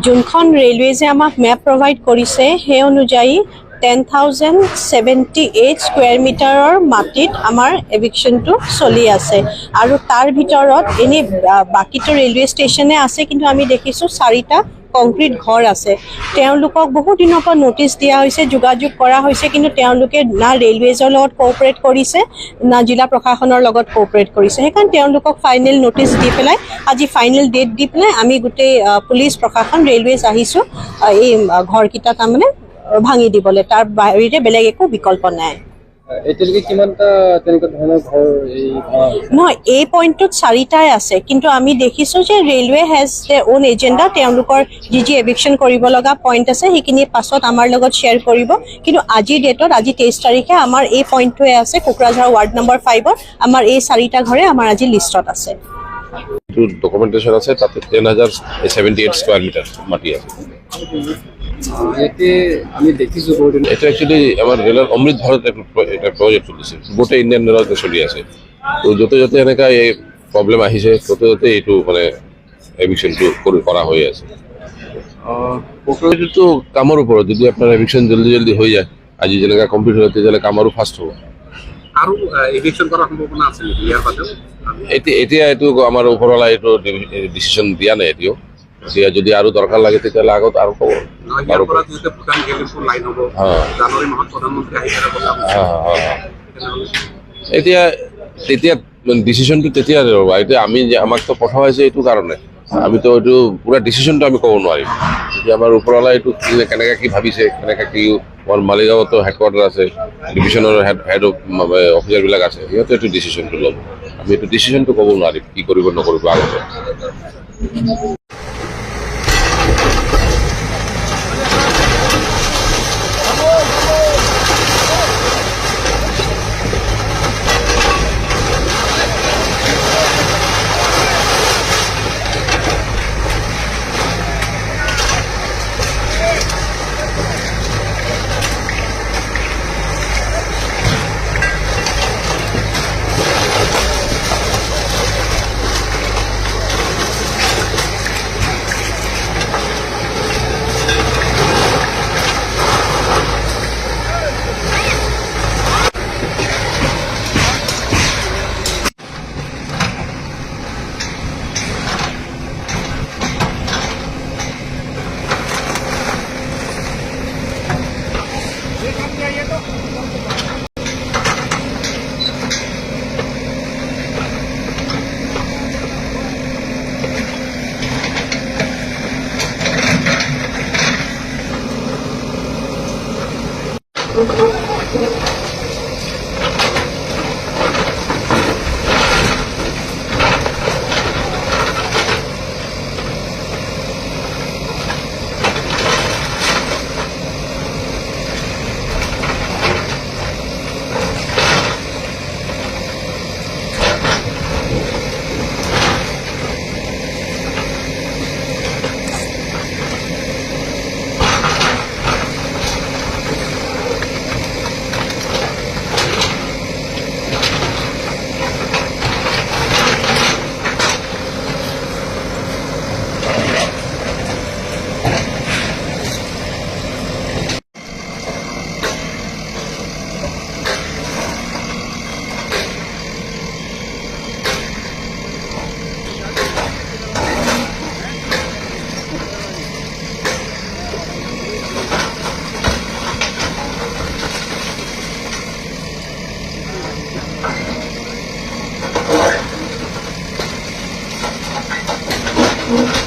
যোনখন ৰেলৱেজে আমাক map provide কৰিছে সেই অনুযায়ী 10,078 স্কুৱেৰ মিটাৰৰ মাটিত আমাৰ এভিকশ্যনটো চলি আছে আৰু তাৰ ভিতৰত এনেই বাকীটো ৰেলৱে ষ্টেচনে আছে কিন্তু আমি দেখিছোঁ 4টা কংক্ৰিট ঘৰ আছে তেওঁলোকক বহু দিনৰ পৰা নটিচ দিয়া হৈছে যোগাযোগ কৰা হৈছে কিন্তু তেওঁলোকে না ৰেলৱেজৰ লগত কোঅপাৰেট কৰিছে না জিলা প্ৰশাসনৰ লগত কোঅপাৰেট কৰিছে সেইকাৰণে তেওঁলোকক ফাইনেল নটিচ দি পেলাই আজি ফাইনেল ডেট দি পেলাই আমি গোটেই পুলিচ প্ৰশাসন ৰেলৱেজ আহিছোঁ এই ঘৰকেইটা তাৰমানে ভাঙি দিবলৈ তাৰ বাহিৰে বেলেগ একো বিকল্প নাই এতিয়ালৈকে কিমানটা তেনেকুৱা ধৰণৰ ঘৰ এই নহয় এই পইণ্টটোত 4টাই আছে কিন্তু আমি দেখিছোঁ যে railway has there on agenda তেওঁলোকৰ যি এভিকশ্যন কৰিব লগা পইণ্ট আছে সেইখিনি পাছত আমাৰ লগত শ্বেয়াৰ কৰিব কিন্তু আজিৰ ডেটত আজি 23 তাৰিখে আমাৰ এই পইণ্টটোৱে আছে কোকৰাঝাৰ ৱাৰ্ড নম্বৰ 5ত আমাৰ এই 4টা ঘৰে আমাৰ আজি লিষ্টত আছে ডকুমেন্টেশন আছে তাতে 10,078 স্কয়ার মিটার মাটি আছে এতে আমি দেখিছো এটা অ্যাকচুয়ালি আমার রেলের অমৃত ভারত এটা প্রজেক্ট চলিছে গোটে ইন্ডিয়ান রেলতে চলি আছে তো যতে যতে এনেকা এই প্রবলেম আহিছে ততে ততে এইটো মানে এভিকশনটো করা হয়ে আছে তো কামৰ ওপৰত যদি আপোনাৰ এভিকশন জলদি হৈ যায় আজি যেনেকা কমপ্লিট হতে গেলে কামৰো ফাস্ট হ'ব আৰু এভিকশন কৰাৰ সম্ভাৱনা আছে ইয়াৰ বাদেও এতিয়া এইটো আমাৰ ওপৰলা এইটো ডিসিশন দিয়া নাই এতিয়াও এতিয়া যদি আৰু দৰকাৰ লাগে তেতিয়াহ'লে আগত আৰু ক'ব ইয়াৰ পৰা যেতিয়া ভূটান গেলিপুৰ লাইন হ'ব জানুৱাৰী মাহত প্ৰধানমন্ত্ৰী আহিছে এতিয়া তেতিয়া ডিসিশনটো তেতিয়া ৰ'ব এতিয়া আমি আমাক তো পঠোৱা হৈছে এইটো কাৰণে আমি তো এইটো পুৰা ডিসিশনটো আমি ক'ব নোৱাৰিম এতিয়া আমাৰ ওপৰলা এইটো কেনেকৈ কি ভাবিছে কেনেকৈ কি আমাৰ মালিগাঁৱতো হেডকোৱাৰ্টাৰ আছে ডিভিজনৰ হেড অফিচাৰবিলাক আছে সিহঁতে এইটো ডিসিশনটো ল'ব আমি এইটো ডিসিশনটো ক'ব নোৱাৰিম কি কৰিব নকৰিব আগতে আছে